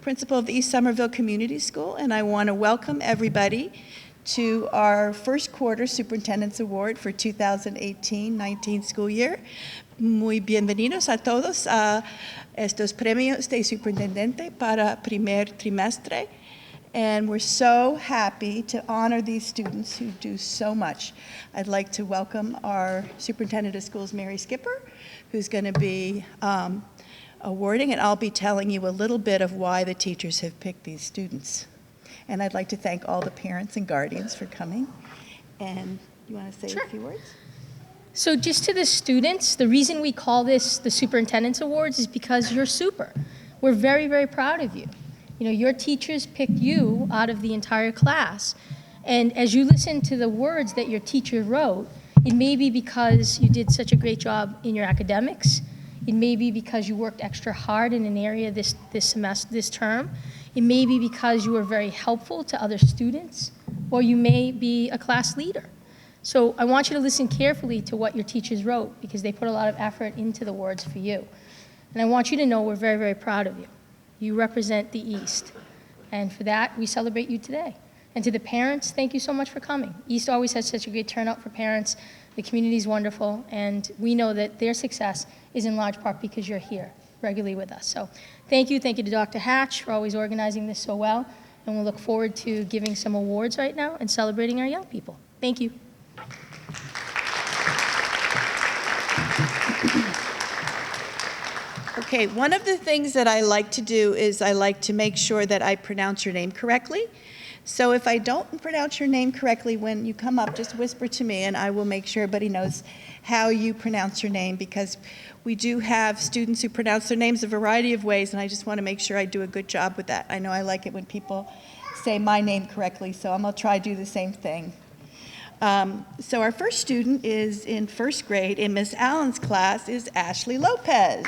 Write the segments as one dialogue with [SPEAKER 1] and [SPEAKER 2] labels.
[SPEAKER 1] Principal of the East Somerville Community School, and I want to welcome everybody to our first quarter Superintendent's Award for 2018-19 school year. Muy bienvenidos a todos a estos premios de Superintendente para primer trimestre. And we're so happy to honor these students who do so much. I'd like to welcome our Superintendent of Schools, Mary Skipper, who's going to be awarding, and I'll be telling you a little bit of why the teachers have picked these students. And I'd like to thank all the parents and guardians for coming. And you want to say a few words?
[SPEAKER 2] So just to the students, the reason we call this the Superintendent's Awards is because you're super. We're very, very proud of you. You know, your teachers picked you out of the entire class. And as you listen to the words that your teacher wrote, it may be because you did such a great job in your academics. It may be because you worked extra hard in an area this term. It may be because you were very helpful to other students, or you may be a class leader. So I want you to listen carefully to what your teachers wrote, because they put a lot of effort into the words for you. And I want you to know we're very, very proud of you. You represent the East. And for that, we celebrate you today. And to the parents, thank you so much for coming. East always has such a great turnout for parents. The community is wonderful, and we know that their success is in large part because you're here regularly with us. So thank you to Dr. Hatch for always organizing this so well, and we'll look forward to giving some awards right now and celebrating our young people. Thank you.
[SPEAKER 1] Okay, one of the things that I like to do is I like to make sure that I pronounce your name correctly. So if I don't pronounce your name correctly when you come up, just whisper to me and I will make sure everybody knows how you pronounce your name, because we do have students who pronounce their names a variety of ways, and I just want to make sure I do a good job with that. I know I like it when people say my name correctly, so I'm going to try to do the same thing. So our first student is in first grade in Miss Allen's class is Ashley Lopez.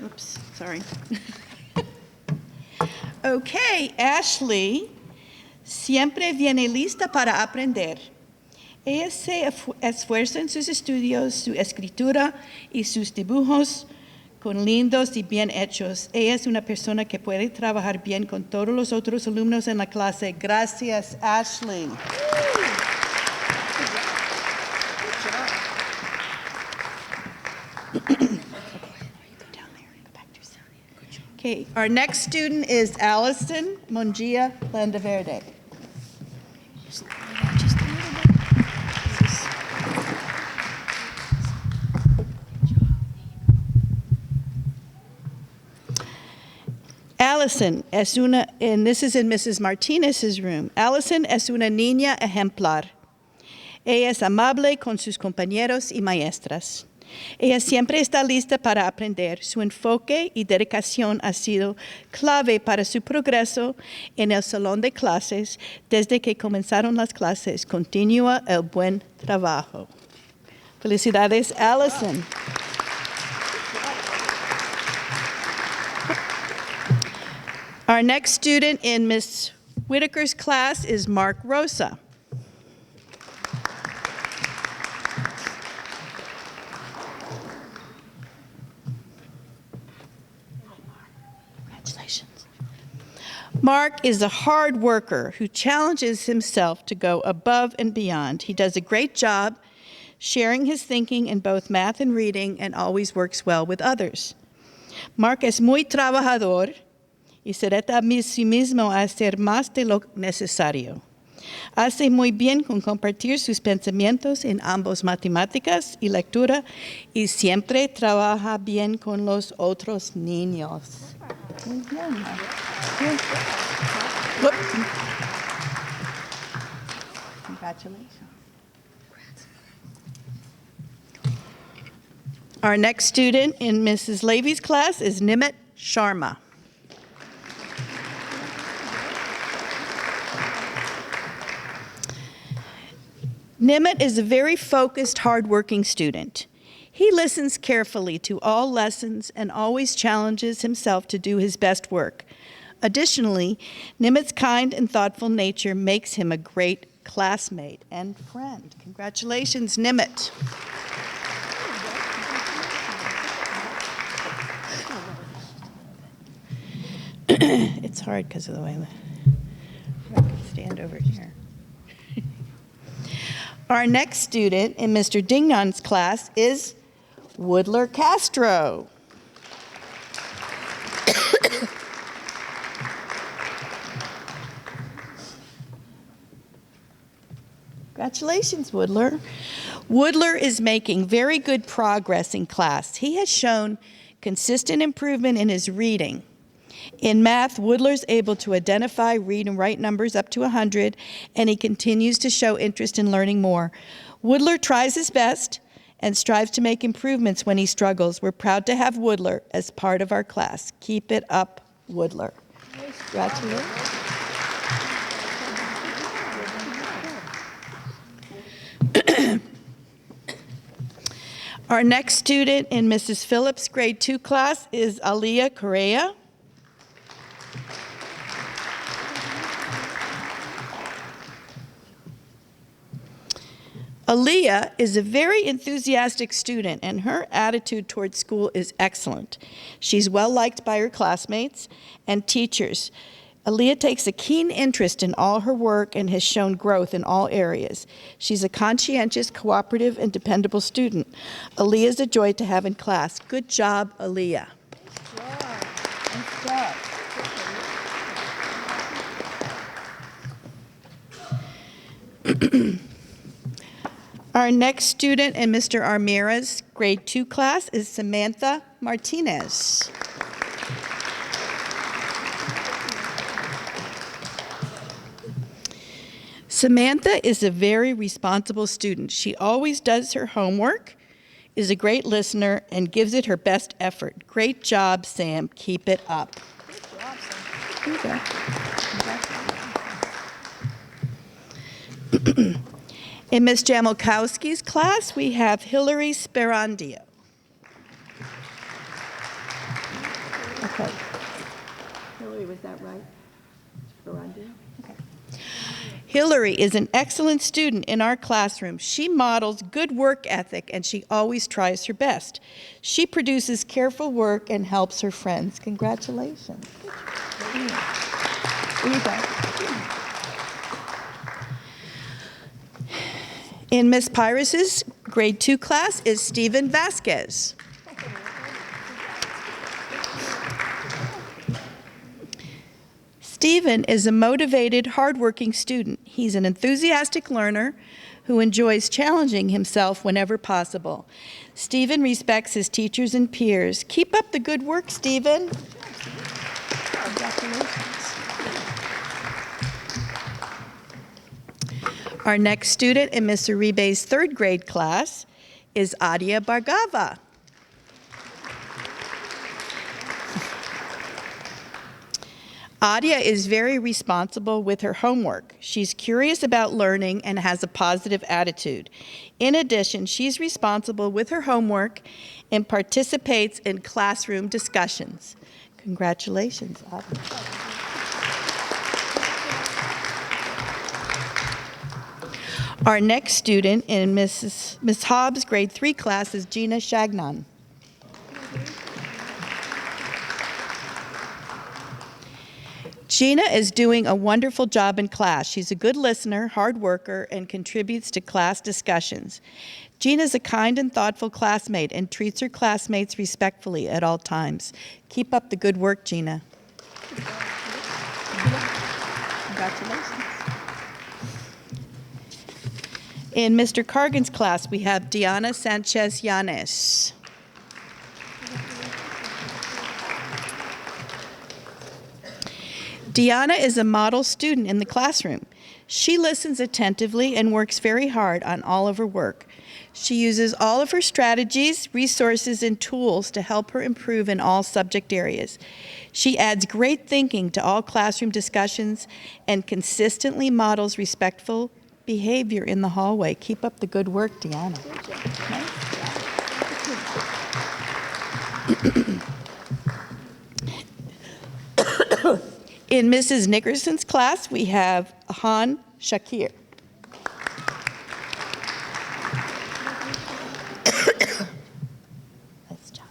[SPEAKER 1] Oops, sorry. Okay, Ashley siempre viene lista para aprender. Ella se esfuerza en sus estudios, su escritura y sus dibujos con lindos y bien hechos. Ella es una persona que puede trabajar bien con todos los otros alumnos en la clase. Gracias, Ashley. Okay, our next student is Allison Mongia Landaverde. Allison es una, and this is in Mrs. Martinez's room. Allison es una niña ejemplar. Ella es amable con sus compañeros y maestras. Ella siempre está lista para aprender. Su enfoque y dedicación ha sido clave para su progreso en el salón de clases. Desde que comenzaron las clases, continúa el buen trabajo. Felicidades, Allison. Our next student in Miss Whitaker's class is Mark Rosa. Mark is a hard worker who challenges himself to go above and beyond. He does a great job sharing his thinking in both math and reading, and always works well with others. Mark es muy trabajador y se reta a sí mismo a hacer más de lo necesario. Hace muy bien con compartir sus pensamientos en ambos matemáticas y lectura, y siempre trabaja bien con los otros niños. Congratulations. Our next student in Mrs. Levy's class is Nimet Sharma. Nimet is a very focused, hardworking student. He listens carefully to all lessons and always challenges himself to do his best work. Additionally, Nimet's kind and thoughtful nature makes him a great classmate and friend. Congratulations, Nimet. It's hard because of the way I can stand over here. Our next student in Mr. Dignon's class is Woodler Castro. Congratulations, Woodler. Woodler is making very good progress in class. He has shown consistent improvement in his reading. In math, Woodler's able to identify, read, and write numbers up to 100, and he continues to show interest in learning more. Woodler tries his best and strives to make improvements when he struggles. We're proud to have Woodler as part of our class. Keep it up, Woodler. Congratulations. Our next student in Mrs. Phillips' grade 2 class is Aliyah Correa. Aliyah is a very enthusiastic student, and her attitude towards school is excellent. She's well liked by her classmates and teachers. Aliyah takes a keen interest in all her work and has shown growth in all areas. She's a conscientious, cooperative, and dependable student. Aliyah is a joy to have in class. Good job, Aliyah. Nice job. Our next student in Mr. Armira's grade 2 class is Samantha Martinez. Samantha is a very responsible student. She always does her homework, is a great listener, and gives it her best effort. Great job, Sam. Keep it up. Good job, Sam. Okay. In Ms. Jamilkowski's class, we have Hillary Sperandio. Okay. Hillary, was that right? Sperandio? Okay. Hillary is an excellent student in our classroom. She models good work ethic, and she always tries her best. She produces careful work and helps her friends. Congratulations. Here you go. In Miss Pyrus's grade 2 class is Stephen Vasquez. Stephen is a motivated, hardworking student. He's an enthusiastic learner who enjoys challenging himself whenever possible. Stephen respects his teachers and peers. Keep up the good work, Stephen. Congratulations. Our next student in Ms. Uribe's 3rd grade class is Adia Bargava. Adia is very responsible with her homework. She's curious about learning and has a positive attitude. In addition, she's responsible with her homework and participates in classroom discussions. Congratulations, Adia. Our next student in Miss Hobbs' grade 3 class is Jena Shagnon. Jena is doing a wonderful job in class. She's a good listener, hard worker, and contributes to class discussions. Jena is a kind and thoughtful classmate and treats her classmates respectfully at all times. Keep up the good work, Jena. Congratulations. In Mr. Cargan's class, we have Dianna Sanchez-Yanes. Dianna is a model student in the classroom. She listens attentively and works very hard on all of her work. She uses all of her strategies, resources, and tools to help her improve in all subject areas. She adds great thinking to all classroom discussions and consistently models respectful behavior in the hallway. Keep up the good work, Dianna. Nice In Mrs. Nickerson's class, we have Han Shakir. Nice job.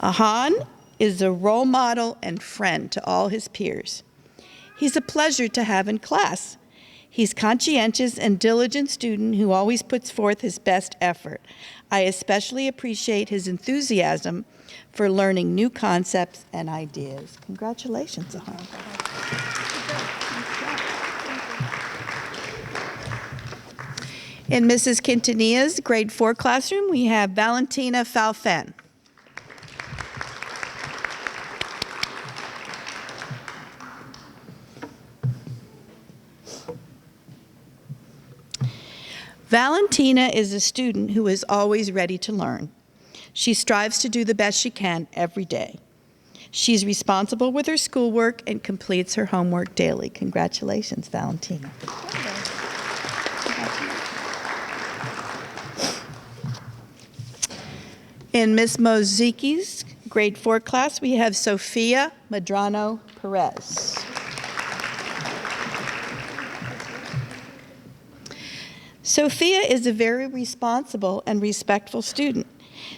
[SPEAKER 1] Ahan is a role model and friend to all his peers. He's a pleasure to have in class. He's conscientious and diligent student who always puts forth his best effort. I especially appreciate his enthusiasm for learning new concepts and ideas. Congratulations, Ahan. In Mrs. Quintanilla's grade 4 classroom, we have Valentina Falfen. Valentina is a student who is always ready to learn. She strives to do the best she can every day. She's responsible with her schoolwork and completes her homework daily. Congratulations, Valentina. In Ms. Moziki's grade 4 class, we have Sophia Medrano Perez. Sophia is a very responsible and respectful student.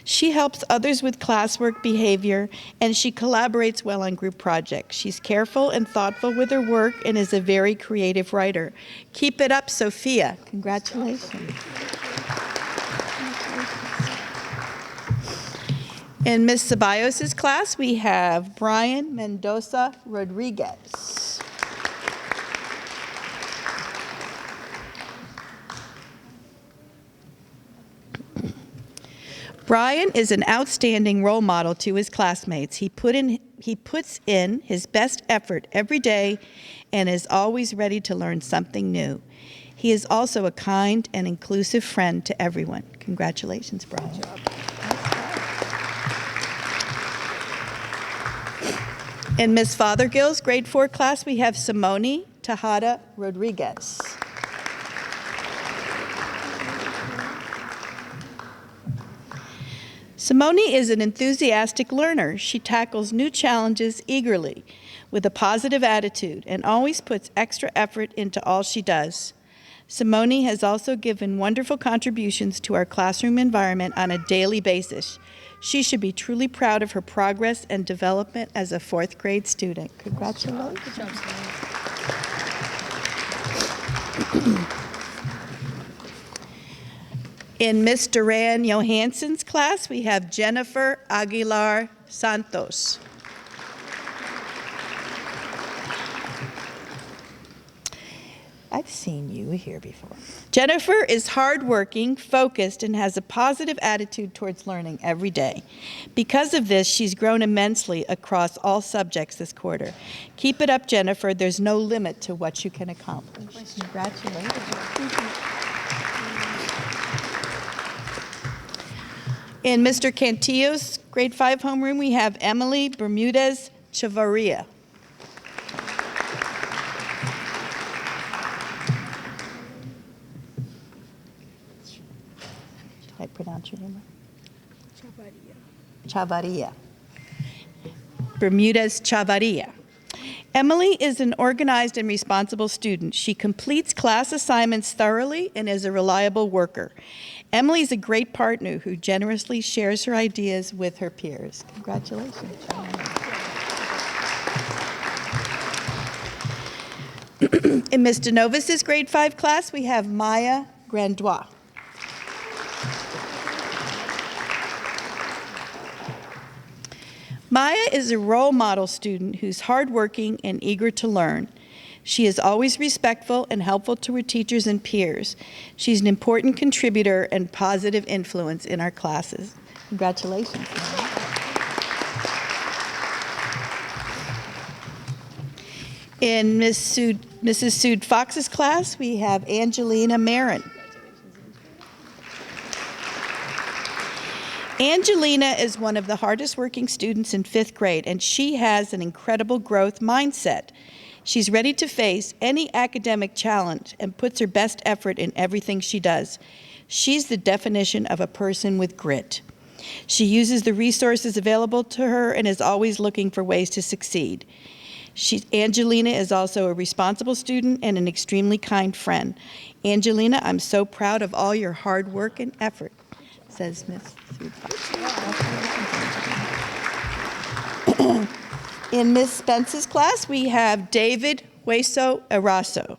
[SPEAKER 1] She helps others with classwork behavior, and she collaborates well on group projects. She's careful and thoughtful with her work and is a very creative writer. Keep it up, Sophia. Congratulations. In Ms. Ceballos' class, we have Brian Mendoza Rodriguez. Brian is an outstanding role model to his classmates. He puts in his best effort every day and is always ready to learn something new. He is also a kind and inclusive friend to everyone. Congratulations, Brian. In Ms. Fothergill's grade 4 class, we have Simoni Tejada Rodriguez. Simoni is an enthusiastic learner. She tackles new challenges eagerly with a positive attitude and always puts extra effort into all she does. Simoni has also given wonderful contributions to our classroom environment on a daily basis. She should be truly proud of her progress and development as a 4th grade student. Congratulations. Good job, In Ms. Duran Johansson's class, we have Jennifer Aguilar Santos. I've seen you here before. Jennifer is hardworking, focused, and has a positive attitude towards learning every day. Because of this, she's grown immensely across all subjects this quarter. Keep it up, Jennifer. There's no limit to what you can accomplish. Congratulations. In Mr. Cantillo's grade 5 homeroom, we have Emily Bermudez Chavarria. Did I pronounce your name right? Chavarria. Bermudez Chavarria. Emily is an organized and responsible student. She completes class assignments thoroughly and is a reliable worker. Emily is a great partner who generously shares her ideas with her peers. Congratulations. In Ms. DeNovis' grade 5 class, we have Maya Grandois. Maya is a role model student who's hardworking and eager to learn. She is always respectful and helpful to her teachers and peers. She's an important contributor and positive influence in our classes. Congratulations, Maya. In Mrs. Sood Fox's class, we have Angelina Marin. Angelina is one of the hardest working students in 5th grade, and she has an incredible growth mindset. She's ready to face any academic challenge and puts her best effort in everything she does. She's the definition of a person with grit. She uses the resources available to her and is always looking for ways to succeed. Angelina is also a responsible student and an extremely kind friend. Angelina, I'm so proud of all your hard work and effort, says Miss Super. In Miss Spence's class, we have David Hueso Eraso.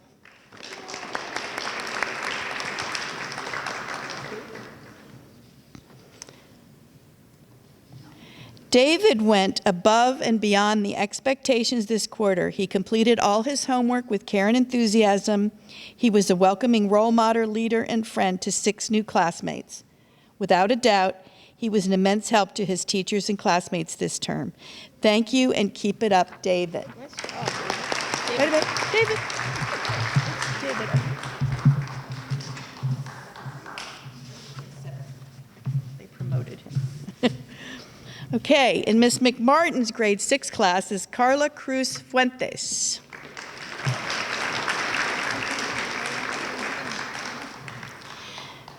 [SPEAKER 1] David went above and beyond the expectations this quarter. He completed all his homework with care and enthusiasm. He was a welcoming role model, leader, and friend to 6 new classmates. Without a doubt, he was an immense help to his teachers and classmates this term. Thank you, and keep it up, David. Wait a minute, David. David. They promoted him. Okay, in Miss McMartin's grade 6 class is Karla Cruz Fuentes.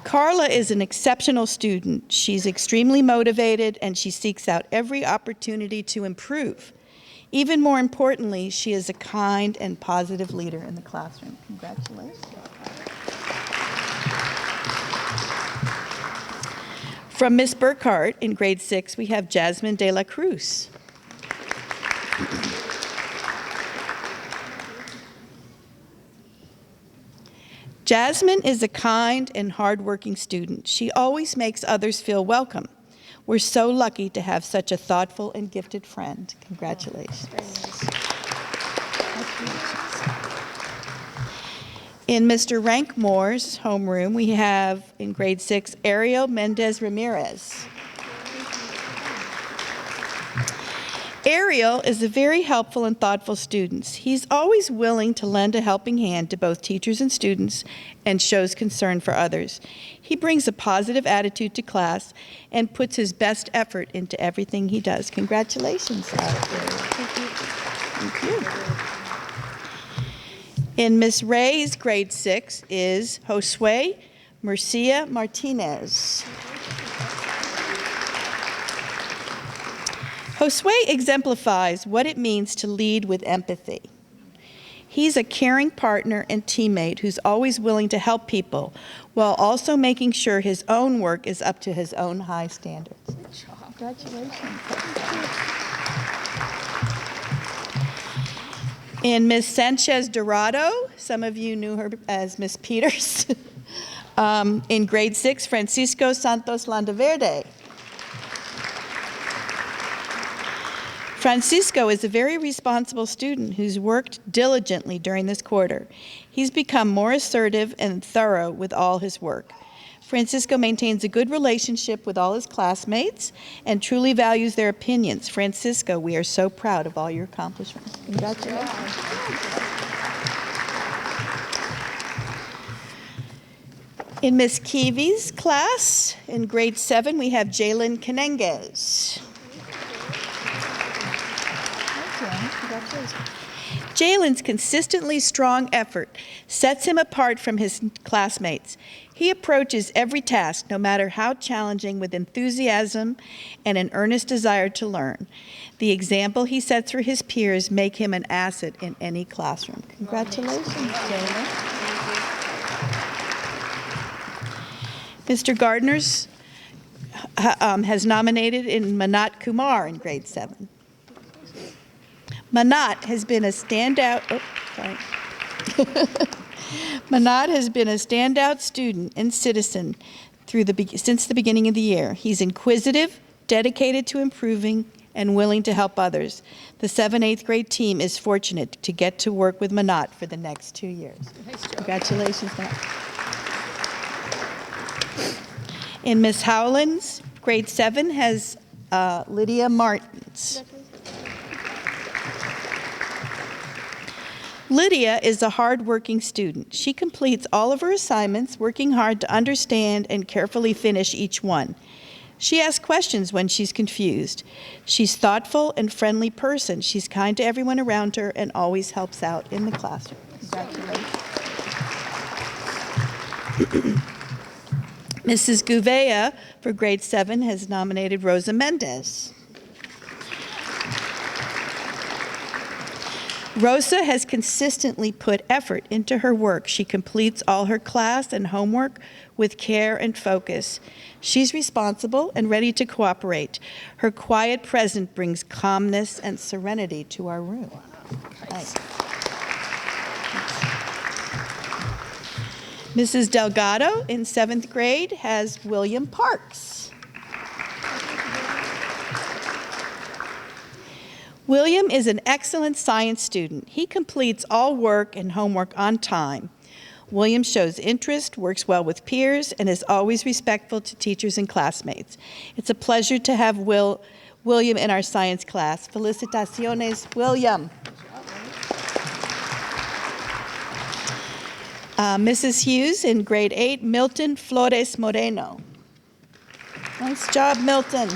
[SPEAKER 1] Karla is an exceptional student. She's extremely motivated and she seeks out every opportunity to improve. Even more importantly, she is a kind and positive leader in the classroom. Congratulations. From Miss Burkhart in grade 6, we have Jasmine de la Cruz. Jasmine is a kind and hardworking student. She always makes others feel welcome. We're so lucky to have such a thoughtful and gifted friend. Congratulations. In Mr. Rankmore's homeroom, we have, in grade 6, Ariel Mendez Ramirez. Ariel is a very helpful and thoughtful student. He's always willing to lend a helping hand to both teachers and students and shows concern for others. He brings a positive attitude to class and puts his best effort into everything he does. Congratulations, Ariel. Thank you. In Miss Ray's grade 6 is Josue Murcia Martinez. Josue exemplifies what it means to lead with empathy. He's a caring partner and teammate who's always willing to help people while also making sure his own work is up to his own high standards. Congratulations. In Miss Sanchez Dorado, some of you knew her as Miss Peters. In grade 6, Francisco Santos Landaverde. Francisco is a very responsible student who's worked diligently during this quarter. He's become more assertive and thorough with all his work. Francisco maintains a good relationship with all his classmates and truly values their opinions. Francisco, we are so proud of all your accomplishments. Congratulations. In Miss Kiwi's class, in grade 7, we have Jalen Canengues. Jalen's consistently strong effort sets him apart from his classmates. He approaches every task, no matter how challenging, with enthusiasm and an earnest desire to learn. The example he sets for his peers make him an asset in any classroom. Congratulations, Jalen. Mr. Gardner's has nominated in Manoj Kumar in grade 7. Manoj has been a standout. Manoj has been a standout student and citizen since the beginning of the year. He's inquisitive, dedicated to improving, and willing to help others. The 7th, 8th grade team is fortunate to get to work with Manoj for the next 2 years. Nice job. Congratulations, Manoj. In Miss Howland's, grade 7 has Lydia Martins. Lydia is a hard-working student. She completes all of her assignments, working hard to understand and carefully finish each one. She asks questions when she's confused. She's a thoughtful and friendly person. She's kind to everyone around her and always helps out in the classroom. Congratulations. Mrs. Gouveia for grade 7 has nominated Rosa Mendez. Rosa has consistently put effort into her work. She completes all her class and homework with care and focus. She's responsible and ready to cooperate. Her quiet presence brings calmness and serenity to our room. Nice. Mrs. Delgado in 7th grade has William Parks. William is an excellent science student. He completes all work and homework on time. William shows interest, works well with peers, and is always respectful to teachers and classmates. It's a pleasure to have William in our science class. Felicitaciones, William. Mrs. Hughes in grade 8, Milton Flores Moreno. Nice job, Milton.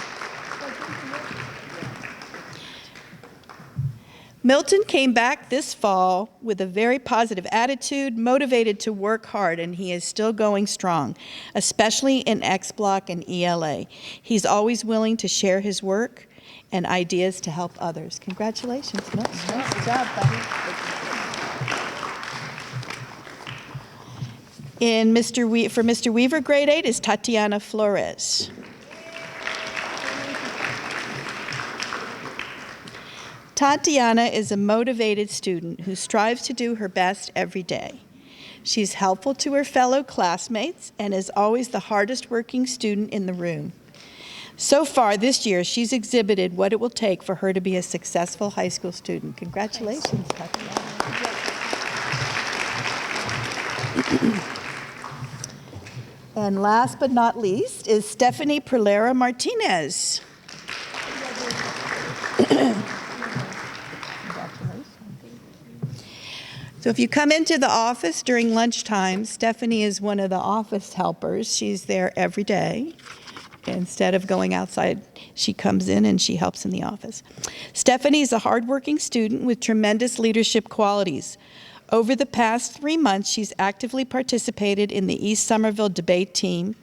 [SPEAKER 1] Milton came back this fall with a very positive attitude, motivated to work hard, and he is still going strong, especially in X Block and ELA. He's always willing to share his work and ideas to help others. Congratulations, Milton. Nice job, buddy. For Mr. Weaver, grade 8 is Tatiana Flores. Tatiana is a motivated student who strives to do her best every day. She's helpful to her fellow classmates and is always the hardest working student in the room. So far this year, she's exhibited what it will take for her to be a successful high school student. Congratulations, Tatiana. And last but not least is Stephanie Perlera Martinez. So if you come into the office during lunchtime, Stephanie is one of the office helpers. She's there every day. Instead of going outside, she comes in and she helps in the office. Stephanie is a hardworking student with tremendous leadership qualities. Over the past 3 months, she's actively participated in the East Somerville debate team.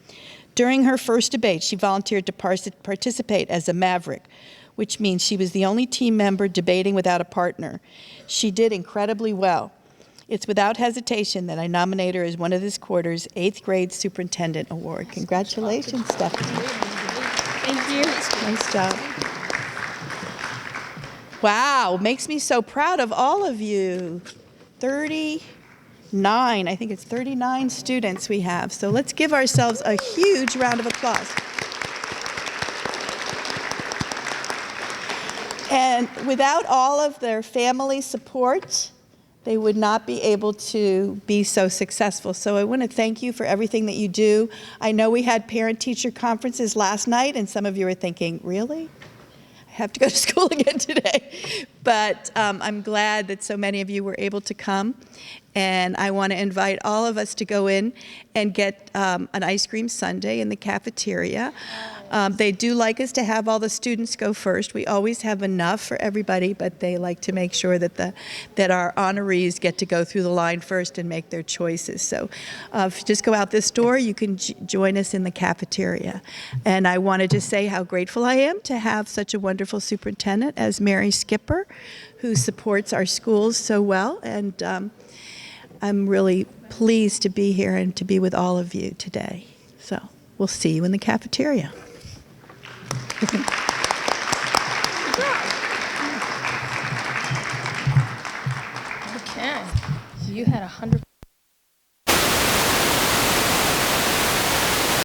[SPEAKER 1] During her first debate, she volunteered to participate as a maverick, which means she was the only team member debating without a partner. She did incredibly well. It's without hesitation that I nominate her as one of this quarter's 8th grade Superintendent Award. Congratulations, Stephanie.
[SPEAKER 2] Thank you.
[SPEAKER 1] Nice job. Wow, makes me so proud of all of you. 39, I think it's 39 students we have. So let's give ourselves a huge round of applause. And without all of their family support, they would not be able to be so successful. So I want to thank you for everything that you do. I know we had parent-teacher conferences last night, and some of you are thinking, really? I have to go to school again today. But I'm glad that so many of you were able to come. And I want to invite all of us to go in and get an ice cream sundae in the cafeteria. They do like us to have all the students go first. We always have enough for everybody, but they like to make sure that our honorees get to go through the line first and make their choices. So if you just go out this door, you can join us in the cafeteria. And I wanted to say how grateful I am to have such a wonderful superintendent as Mary Skipper, who supports our schools so well. And I'm really pleased to be here and to be with all of you today. So we'll see you in the cafeteria.
[SPEAKER 2] Okay, so you had 100.